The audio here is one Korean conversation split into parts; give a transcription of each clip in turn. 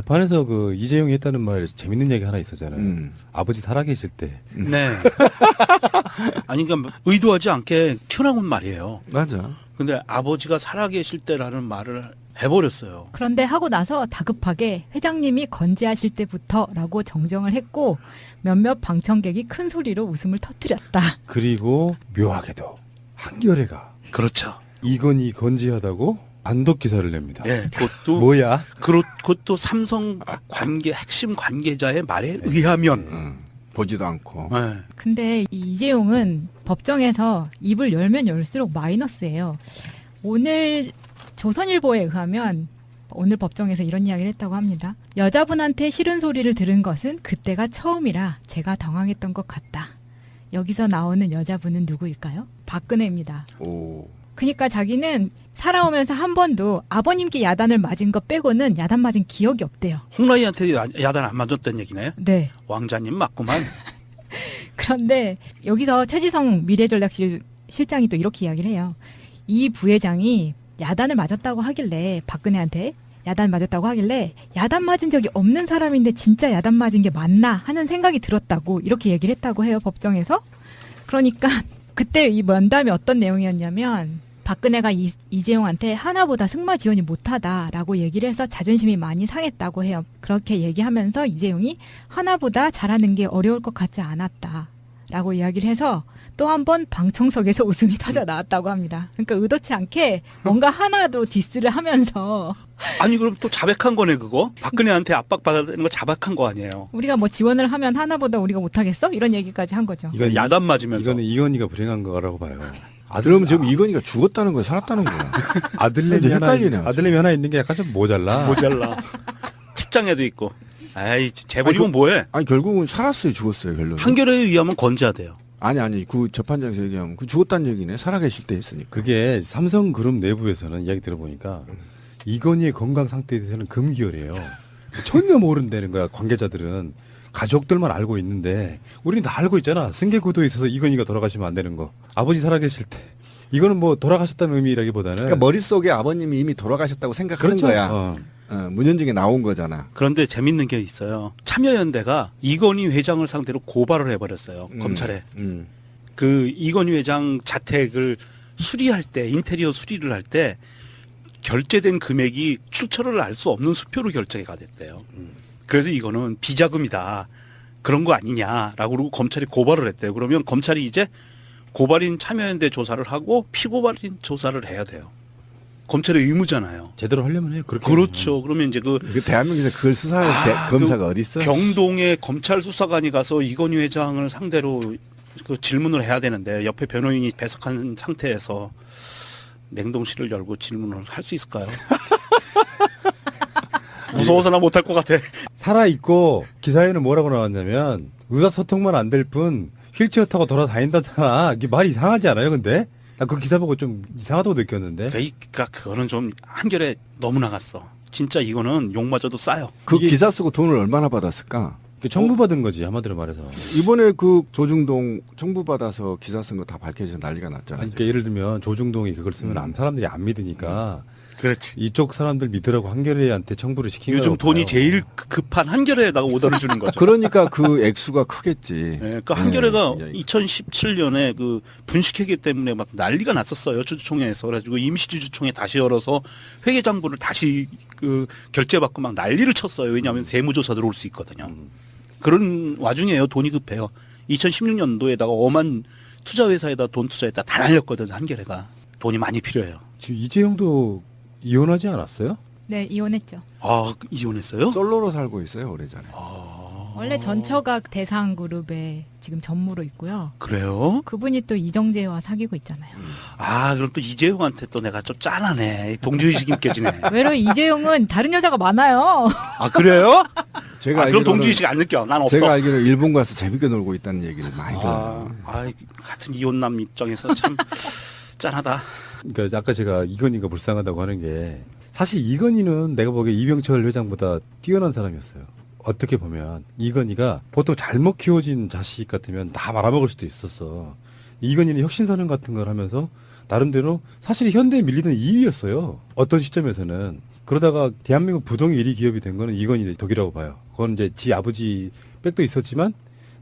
재판에서 그 이재용이 했다는 말 재밌는 얘기 하나 있었잖아요. 아버지 살아계실 때. 네. 아니, 그러니까 의도하지 않게 튀어나온 말이에요. 맞아. 근데 아버지가 살아계실 때라는 말을 해버렸어요. 그런데 하고 나서 다급하게 회장님이 건재하실 때부터라고 정정을 했고 몇몇 방청객이 큰 소리로 웃음을 터뜨렸다. 그리고 묘하게도 한겨레가 그렇죠. 이건희 건재하다고 단독 기사를 냅니다. 예, 그것도 뭐야? 그것도 삼성 관계 핵심 관계자의 말에 의하면. 보지도 않고. 네. 근데 이 이재용은 법정에서 입을 열면 열수록 마이너스예요. 오늘 조선일보에 의하면 오늘 법정에서 이런 이야기를 했다고 합니다. 여자분한테 싫은 소리를 들은 것은 그때가 처음이라 제가 당황했던 것 같다. 여기서 나오는 여자분은 누구일까요? 박근혜입니다. 오. 그러니까 자기는 살아오면서 한 번도 아버님께 야단을 맞은 것 빼고는 야단 맞은 기억이 없대요. 홍라이한테 야단 안 맞았던 얘기네. 네. 왕자님 맞구만. 그런데 여기서 최지성 미래전략실 실장이 또 이렇게 이야기를 해요. 이 부회장이 야단을 맞았다고 하길래 박근혜한테 야단 맞았다고 하길래 야단 맞은 적이 없는 사람인데 진짜 야단 맞은 게 맞나 하는 생각이 들었다고 이렇게 얘기를 했다고 해요. 법정에서. 그러니까 그때 이 면담이 어떤 내용이었냐면 박근혜가 이재용한테 하나보다 승마 지원이 못하다라고 얘기를 해서 자존심이 많이 상했다고 해요. 그렇게 얘기하면서 이재용이 하나보다 잘하는 게 어려울 것 같지 않았다라고 이야기를 해서 또 한 번 방청석에서 웃음이 터져 나왔다고 합니다. 그러니까 의도치 않게 뭔가 하나도 디스를 하면서 아니 그럼 또 자백한 거네 그거? 박근혜한테 압박받는 거 자백한 거 아니에요? 우리가 뭐 지원을 하면 하나보다 우리가 못하겠어? 이런 얘기까지 한 거죠. 이건 야단 맞으면서. 이거는 이건희가 불행한 거라고 봐요. 그러면 지금 이건희가 죽었다는 거야, 살았다는 거야. 아들내미 근데 하나 헷갈리네, 아주. 아들내미 하나 있는 게 약간 좀 모자라. 모자라. 책장에도 있고. 아이 재벌이면 뭐해? 아니 결국은 살았어요, 죽었어요, 결론. 한겨레에 의하면 건재하대요. 아니 그 재판장에서 얘기하면 그 죽었다는 얘기네. 살아계실 때 했으니까. 그게 삼성그룹 내부에서는 이야기 들어보니까 이건희의 건강 상태에 대해서는 금기열이에요. 전혀 모른다는 거야. 관계자들은 가족들만 알고 있는데 우리는 다 알고 있잖아. 승계구도에 있어서 이건희가 돌아가시면 안 되는 거. 아버지 살아계실 때 이거는 뭐 돌아가셨다는 의미라기보다는 그러니까 머릿속에 아버님이 이미 돌아가셨다고 생각하는 그렇죠. 거야. 문현중에 나온 거잖아. 그런데 재밌는 게 있어요. 참여연대가 이건희 회장을 상대로 고발을 해버렸어요. 검찰에. 그 이건희 회장 자택을 수리할 때 인테리어 수리를 할 때 결제된 금액이 출처를 알 수 없는 수표로 결제가 됐대요. 그래서 이거는 비자금이다. 그런 거 아니냐라고 그러고 검찰이 고발을 했대요. 그러면 검찰이 이제 고발인 참여연대 조사를 하고 피고발인 조사를 해야 돼요. 검찰의 의무잖아요. 제대로 하려면 해요. 그렇게 그렇죠. 그러면 이제 그 대한민국에서 그걸 수사할 검사가 어디 있어? 병동에 검찰 수사관이 가서 이건희 회장을 상대로 그 질문을 해야 되는데 옆에 변호인이 배석한 상태에서 냉동실을 열고 질문을 할 수 있을까요? 무서워서나 못할 것 같아. 살아 있고 기사에는 뭐라고 나왔냐면 의사소통만 안 될 뿐 휠체어 타고 돌아다닌다잖아. 이게 말이 이상하지 않아요? 근데 나 그 기사 보고 좀 이상하다고 느꼈는데. 그러니까 그거는 좀 한결에 너무 나갔어. 진짜 이거는 욕 맞아도 싸요. 그 이게- 기사 쓰고 돈을 얼마나 받았을까? 청부받은 거지 한마디로 말해서. 이번에 그 조중동 청부 받아서 기사 쓴 거 다 밝혀져서 난리가 났잖아요. 아니, 그러니까 예를 들면 조중동이 그걸 쓰면 사람들이 안 믿으니까 그렇지. 이쪽 사람들 믿으라고 한겨레한테 청부를 시킨 요즘 거라고 돈이 봐요. 제일 급한 한겨레에다가 오더를 주는 거죠. 그러니까 그 액수가 크겠지. 예, 그 한겨레가 예. 2017년에 그 분식회계 때문에 막 난리가 났었어요. 주주총회에서. 그래가지고 임시주주총회 다시 열어서 회계장부를 다시 그 결제받고 막 난리를 쳤어요. 왜냐하면 세무조사 들어올 수 있거든요. 그런 와중에요. 돈이 급해요. 2016년도에다가 엄한 투자회사에다 돈 투자했다 다 날렸거든. 한겨레가. 돈이 많이 필요해요. 지금 이재용도 이혼하지 않았어요? 네, 이혼했죠. 아, 이혼했어요? 솔로로 살고 있어요, 오래전에. 원래 전처가 대상그룹에 지금 전무로 있고요. 그래요? 그분이 또 이정재와 사귀고 있잖아요. 아, 그럼 또 이재용한테 또 내가 좀 짠하네. 동지의식이 느껴지네. 외로 이재용은 다른 여자가 많아요. 아, 그래요? 제가 그럼 알기로는- 동지의식 안 느껴. 난 없어. 제가 알기로 일본 가서 재밌게 놀고 있다는 얘기를 많이 들어요. 같은 이혼남 입장에서 참 짠하다. 그러니까 아까 제가 이건희가 불쌍하다고 하는 게 사실 이건희는 내가 보기에 이병철 회장보다 뛰어난 사람이었어요. 어떻게 보면 이건희가 보통 잘못 키워진 자식 같으면 다 말아먹을 수도 있었어. 이건희는 혁신선언 같은 걸 하면서 나름대로 사실 현대에 밀리던 2위였어요. 어떤 시점에서는 그러다가 대한민국 부동의 1위 기업이 된 거는 이건희 덕이라고 봐요. 그건 이제 지 아버지 백도 있었지만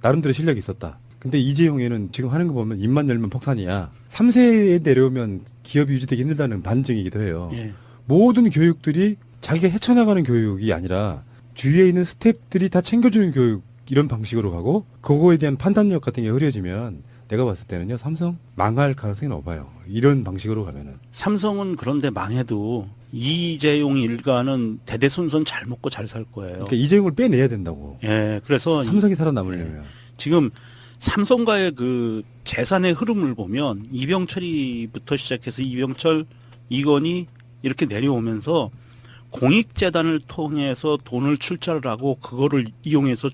나름대로 실력이 있었다. 근데 이재용에는 지금 하는 거 보면 입만 열면 폭탄이야. 3세에 내려오면 기업이 유지되기 힘들다는 반증이기도 해요. 예. 모든 교육들이 자기가 헤쳐나가는 교육이 아니라 주위에 있는 스태프들이 다 챙겨주는 교육 이런 방식으로 가고 그거에 대한 판단력 같은 게 흐려지면 내가 봤을 때는요 삼성 망할 가능성이 높아요. 이런 방식으로 가면은. 삼성은 그런데 망해도 이재용 일가는 대대손손 잘 먹고 잘 살 거예요. 그러니까 이재용을 빼내야 된다고. 예, 그래서 삼성이 살아남으려면. 지금 삼성과의 그 재산의 흐름을 보면 이병철이부터 시작해서 이병철, 이건희 이렇게 내려오면서 공익재단을 통해서 돈을 출자를 하고 그거를 이용해서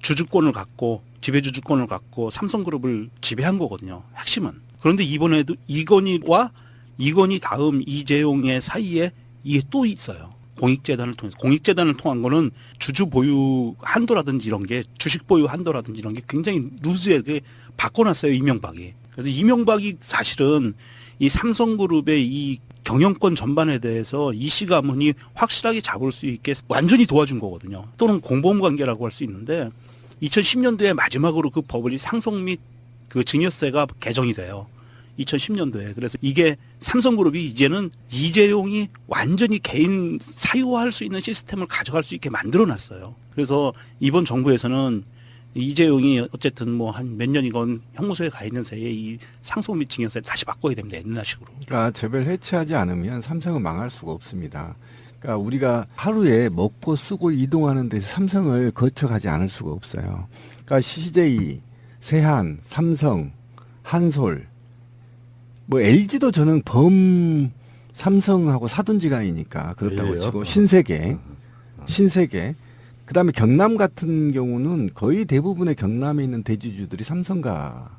주주권을 갖고 지배주주권을 갖고 삼성그룹을 지배한 거거든요. 핵심은. 그런데 이번에도 이건희와 이건희 다음 이재용의 사이에 이게 또 있어요. 공익재단을 통해서. 공익재단을 통한 거는 주주 보유 한도라든지 이런 게 주식 보유 한도라든지 이런 게 굉장히 루즈하게 바꿔놨어요. 이명박이. 그래서 이명박이 사실은 이 삼성그룹의 이 경영권 전반에 대해서 이씨 가문이 확실하게 잡을 수 있게 완전히 도와준 거거든요. 또는 공범 관계라고 할 수 있는데 2010년도에 마지막으로 그 법원이 상속 및 그 증여세가 개정이 돼요. 2010년도에. 그래서 이게 삼성그룹이 이제는 이재용이 완전히 개인 사유화할 수 있는 시스템을 가져갈 수 있게 만들어놨어요. 그래서 이번 정부에서는 이재용이 어쨌든 뭐 한 몇 년이건 형무소에 가 있는 사이에 이 상속 및 증여세를 다시 바꿔야 됩니다. 옛날식으로. 그러니까 재벌 해체하지 않으면 삼성은 망할 수가 없습니다. 그러니까 우리가 하루에 먹고 쓰고 이동하는 데서 삼성을 거쳐가지 않을 수가 없어요. 그러니까 CJ, 세한, 삼성, 한솔, 뭐 LG도 저는 삼성하고 사돈지간이니까 그렇다고 예요? 치고 신세계. 그다음에 경남 같은 경우는 거의 대부분의 경남에 있는 대주주들이 삼성가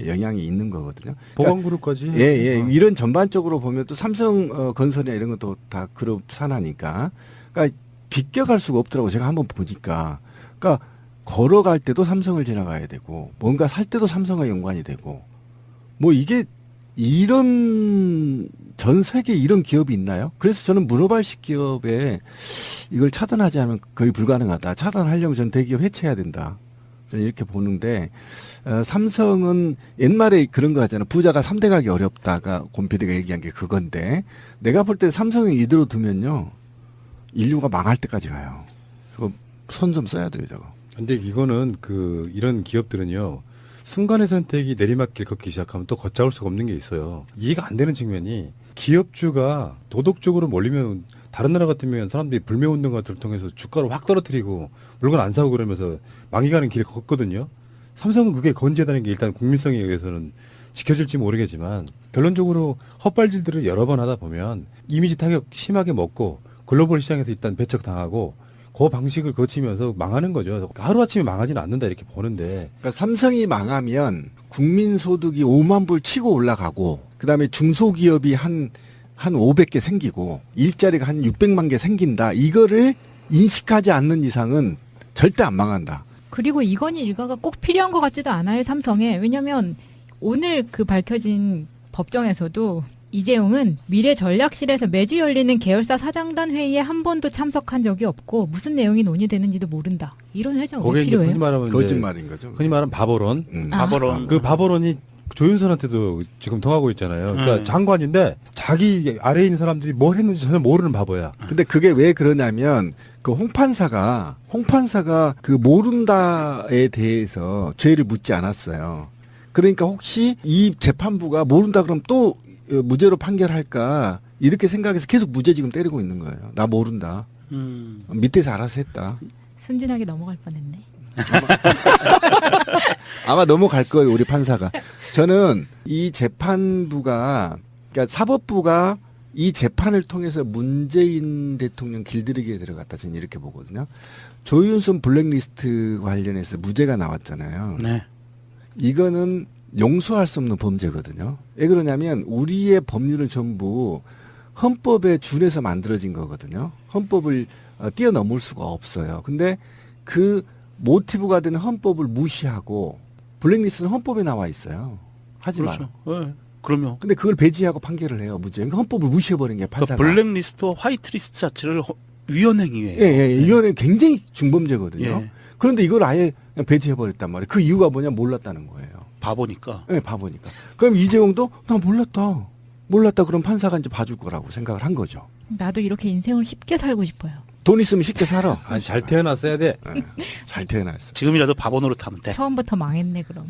영향이 있는 거거든요. 보건그룹까지. 예. 이런 전반적으로 보면 또 삼성 건설이나 이런 것도 다 그룹 산하니까. 그러니까 비껴갈 수가 없더라고. 제가 한번 보니까. 그러니까 걸어갈 때도 삼성을 지나가야 되고 뭔가 살 때도 삼성과 연관이 되고 뭐 이게 이런 전 세계 이런 기업이 있나요? 그래서 저는 문어발식 기업에 이걸 차단하지 않으면 거의 불가능하다. 차단하려면 저는 대기업 해체해야 된다. 저는 이렇게 보는데 삼성은 옛말에 그런 거 하잖아요. 부자가 3대 가기 어렵다가 곰피디가 얘기한 게 그건데 내가 볼 때 삼성이 이대로 두면요. 인류가 망할 때까지 가요. 그거 손 좀 써야 돼요. 저거. 근데 이거는 이런 기업들은요. 순간의 선택이 내리막길 걷기 시작하면 또 걷잡을 수가 없는 게 있어요. 이해가 안 되는 측면이 기업주가 도덕적으로 몰리면 다른 나라 같으면 사람들이 불매운동 같은 걸 통해서 주가를 확 떨어뜨리고 물건 안 사고 그러면서 망이 가는 길을 걷거든요. 삼성은 그게 건재하다는 게 일단 국민성에 의해서는 지켜질지 모르겠지만 결론적으로 헛발질들을 여러 번 하다 보면 이미지 타격 심하게 먹고 글로벌 시장에서 일단 배척당하고 그 방식을 거치면서 망하는 거죠. 하루아침에 망하지는 않는다 이렇게 보는데. 그러니까 삼성이 망하면 국민소득이 5만 불 치고 올라가고 그다음에 중소기업이 한 500개 생기고 일자리가 한 600만 개 생긴다. 이거를 인식하지 않는 이상은 절대 안 망한다. 그리고 이건희 일가가 꼭 필요한 것 같지도 않아요, 삼성에. 왜냐하면 오늘 그 밝혀진 법정에서도 이재용은 미래전략실에서 매주 열리는 계열사 사장단 회의에 한 번도 참석한 적이 없고 무슨 내용이 논의되는지도 모른다. 이런 회장 왜 그게 이제 필요해요? 흔히 말하면 거짓말인 거죠. 흔히 말하는 바보론. 바보론. 그 바보론이 조윤선한테도 지금 통하고 있잖아요. 그러니까 장관인데 자기 아래에 있는 사람들이 뭘 했는지 전혀 모르는 바보야. 근데 그게 왜 그러냐면 그 홍판사가 그 모른다에 대해서 죄를 묻지 않았어요. 그러니까 혹시 이 재판부가 모른다 그러면 또 무죄로 판결할까 이렇게 생각해서 계속 무죄 지금 때리고 있는 거예요. 나 모른다. 밑에서 알아서 했다. 순진하게 넘어갈 뻔했네. 아마 넘어갈 거예요, 우리 판사가. 저는 이 재판부가, 그러니까 사법부가 이 재판을 통해서 문재인 대통령 길들이기에 들어갔다. 저는 이렇게 보거든요. 조윤선 블랙리스트 관련해서 무죄가 나왔잖아요. 네. 이거는 용서할 수 없는 범죄거든요. 왜 그러냐면 우리의 법률은 전부 헌법에 준해서 만들어진 거거든요. 헌법을 뛰어넘을 수가 없어요. 근데 그 모티브가 되는 헌법을 무시하고 블랙리스트는 헌법에 나와 있어요. 하지 그렇죠. 마라. 네. 그러면 근데 그걸 배제하고 판결을 해요. 무죄. 그러니까 헌법을 무시해버린 게 그러니까 판사가. 블랙리스트와 화이트리스트 자체를 위헌행위예요. 예. 이거는 굉장히 중범죄거든요. 예. 그런데 이걸 아예 그냥 배제해버렸단 말이에요. 그 이유가 뭐냐 몰랐다는 거예요. 바보니까. 예, 바보니까. 그럼 이재용도 나 몰랐다. 그럼 판사가 이제 봐줄 거라고 생각을 한 거죠. 나도 이렇게 인생을 쉽게 살고 싶어요. 돈 있으면 쉽게 살아. 아니, 잘 태어났어야 돼. 예, 잘 태어났어. 지금이라도 바보 노릇하면 돼. 처음부터 망했네 그럼.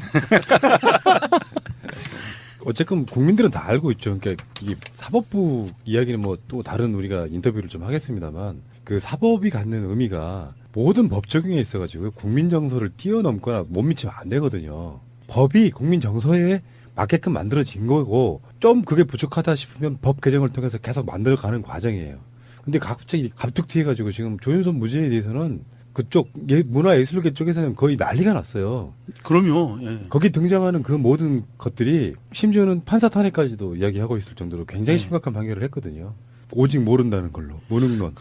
어쨌든 국민들은 다 알고 있죠. 그러니까 이 사법부 이야기는 뭐 또 다른 우리가 인터뷰를 좀 하겠습니다만 그 사법이 갖는 의미가 모든 법 적용에 있어가지고 국민 정서를 뛰어넘거나 못 미치면 안 되거든요. 법이 국민 정서에 맞게끔 만들어진 거고 좀 그게 부족하다 싶으면 법 개정을 통해서 계속 만들어가는 과정이에요. 근데 갑자기 갑툭튀해가지고 지금 조윤선 무죄에 대해서는 그쪽 문화예술계 쪽에서는 거의 난리가 났어요. 그럼요. 예. 거기 등장하는 그 모든 것들이 심지어는 판사 탄핵까지도 이야기하고 있을 정도로 굉장히 네. 심각한 판결을 했거든요. 오직 모른다는 걸로 모르는 건.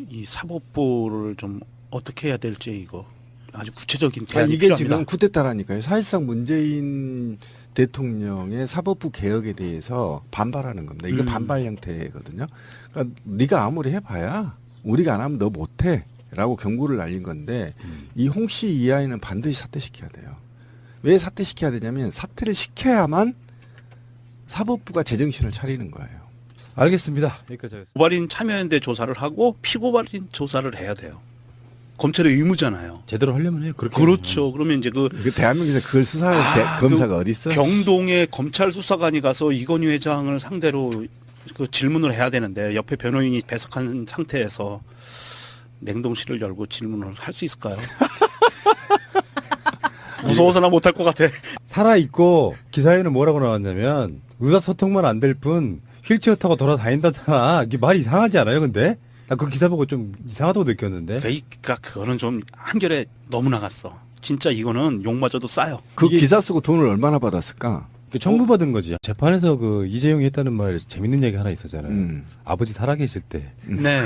이 사법부를 좀 어떻게 해야 될지 이거 아주 구체적인 아, 대안이 이게 필요합니다. 지금 쿠데타라니까요. 사실상 문재인 대통령의 사법부 개혁에 대해서 반발하는 겁니다. 이게 반발 형태거든요. 그러니까 네가 아무리 해봐야 우리가 안 하면 너 못해. 라고 경고를 날린 건데 이 홍씨 이하에는 반드시 사퇴시켜야 돼요. 왜 사퇴시켜야 되냐면 사퇴를 시켜야만 사법부가 제정신을 차리는 거예요. 알겠습니다. 여기까지 하겠습니다. 고발인 참여연대 조사를 하고 피고발인 조사를 해야 돼요. 검찰의 의무잖아요. 제대로 하려면 해요. 그렇게. 그렇죠. 그러면 이제 그 그 대한민국에서 그걸 수사할 검사가 어디 있어? 경동의 검찰 수사관이 가서 이건희 회장을 상대로 그 질문을 해야 되는데 옆에 변호인이 배석한 상태에서 냉동실을 열고 질문을 할 수 있을까요? 무서워서나 못할 것 같아. 살아있고 기사에는 뭐라고 나왔냐면 의사소통만 안 될 뿐 휠체어 타고 돌아다닌다잖아. 이게 말이 이상하지 않아요 근데? 나 그 기사 보고 좀 이상하다고 느꼈는데. 그러니까 그거는 좀 한결에 너무 나갔어. 진짜 이거는 욕마저도 싸요. 그 이게- 기사 쓰고 돈을 얼마나 받았을까? 청구받은 거지. 재판에서 그 이재용이 했다는 말 재밌는 얘기 하나 있었잖아요. 아버지 살아계실 때. 네.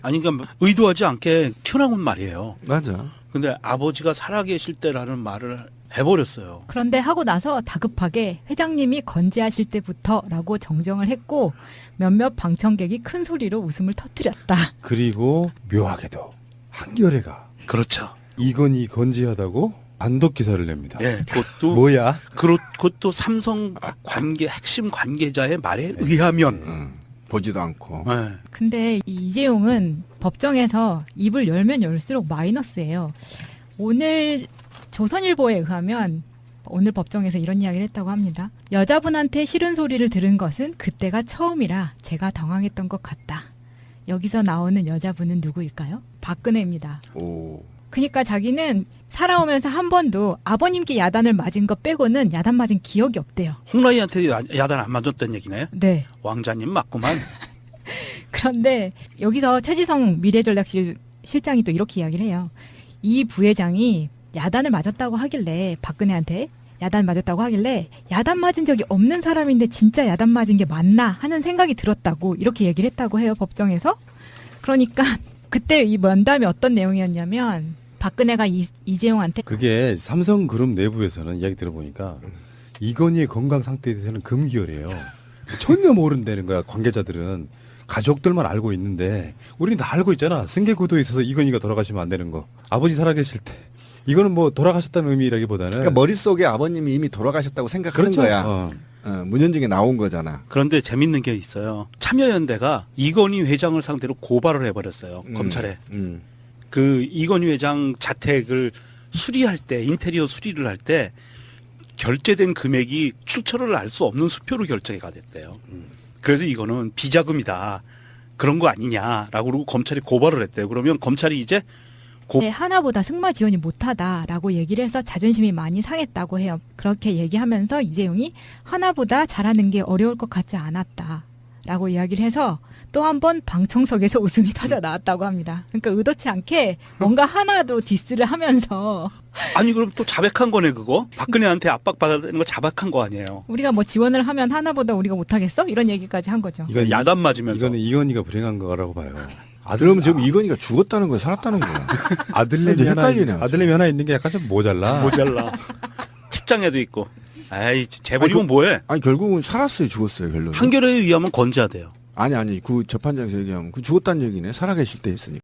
아니 그러니까 의도하지 않게 튀어나온 말이에요. 맞아. 근데 아버지가 살아계실 때라는 말을 해버렸어요. 그런데 하고 나서 다급하게 회장님이 건재하실 때부터라고 정정을 했고 몇몇 방청객이 큰 소리로 웃음을 터뜨렸다. 그리고 묘하게도 한겨레가 그렇죠. 이건희 건재하다고 단독 기사를 냅니다. 예, 그것도 뭐야? 그것도 삼성 관계 핵심 관계자의 말에 의하면. 보지도 않고. 예. 근데 이 이재용은 법정에서 입을 열면 열수록 마이너스예요. 오늘 조선일보에 의하면 오늘 법정에서 이런 이야기를 했다고 합니다. 여자분한테 싫은 소리를 들은 것은 그때가 처음이라 제가 당황했던 것 같다. 여기서 나오는 여자분은 누구일까요? 박근혜입니다. 오. 그러니까 자기는 살아오면서 한 번도 아버님께 야단을 맞은 것 빼고는 야단 맞은 기억이 없대요. 홍라이한테 야단 안 맞았다는 얘기네. 네. 왕자님 맞구만. 그런데 여기서 최지성 미래전략실 실장이 또 이렇게 이야기를 해요. 이 부회장이 야단을 맞았다고 하길래 박근혜한테 야단 맞았다고 하길래 야단 맞은 적이 없는 사람인데 진짜 야단 맞은 게 맞나 하는 생각이 들었다고 이렇게 얘기를 했다고 해요. 법정에서. 그러니까 그때 이 면담이 어떤 내용이었냐면 박근혜가 이재용한테 그게 삼성그룹 내부에서는 이야기 들어보니까 이건희의 건강 상태에 대해서는 금기열이에요. 전혀 모른다는 거야 관계자들은. 가족들만 알고 있는데 우리는 다 알고 있잖아. 승계구도에 있어서 이건희가 돌아가시면 안 되는 거. 아버지 살아계실 때. 이거는 뭐 돌아가셨다는 의미라기보다는 그러니까 머릿속에 아버님이 이미 돌아가셨다고 생각하는 그렇죠. 거야. 문현중에 나온 거잖아. 그런데 재밌는 게 있어요. 참여연대가 이건희 회장을 상대로 고발을 해버렸어요. 검찰에. 그 이건희 회장 자택을 수리할 때 인테리어 수리를 할 때 결제된 금액이 출처를 알 수 없는 수표로 결제가 됐대요. 그래서 이거는 비자금이다. 그런 거 아니냐라고 그러고 검찰이 고발을 했대요. 그러면 검찰이 이제 네, 하나보다 승마 지원이 못하다라고 얘기를 해서 자존심이 많이 상했다고 해요. 그렇게 얘기하면서 이재용이 하나보다 잘하는 게 어려울 것 같지 않았다라고 이야기를 해서 또 한 번 방청석에서 웃음이 터져 나왔다고 합니다. 그러니까 의도치 않게 뭔가 하나도 디스를 하면서 아니 그럼 또 자백한 거네 그거? 박근혜한테 압박받는 거 자백한 거 아니에요? 우리가 뭐 지원을 하면 하나보다 우리가 못하겠어? 이런 얘기까지 한 거죠. 이건 야단 맞으면서. 이거는 이건희가 불행한 거라고 봐요. 그러면 지금 이건희가 죽었다는 거야, 살았다는 거야. 아들내미 이제 하나 헷갈리네, 아들내미 하나 있는 게 약간 좀 모자라. 모자라. 책장에도 있고. 아이 재벌이면 뭐해? 아니 결국은 살았어요, 죽었어요, 결론은. 판결에 의하면 건재하대요. 아니 그 재판장에서 얘기하면 그 죽었다는 얘기네. 살아계실 때 했으니까.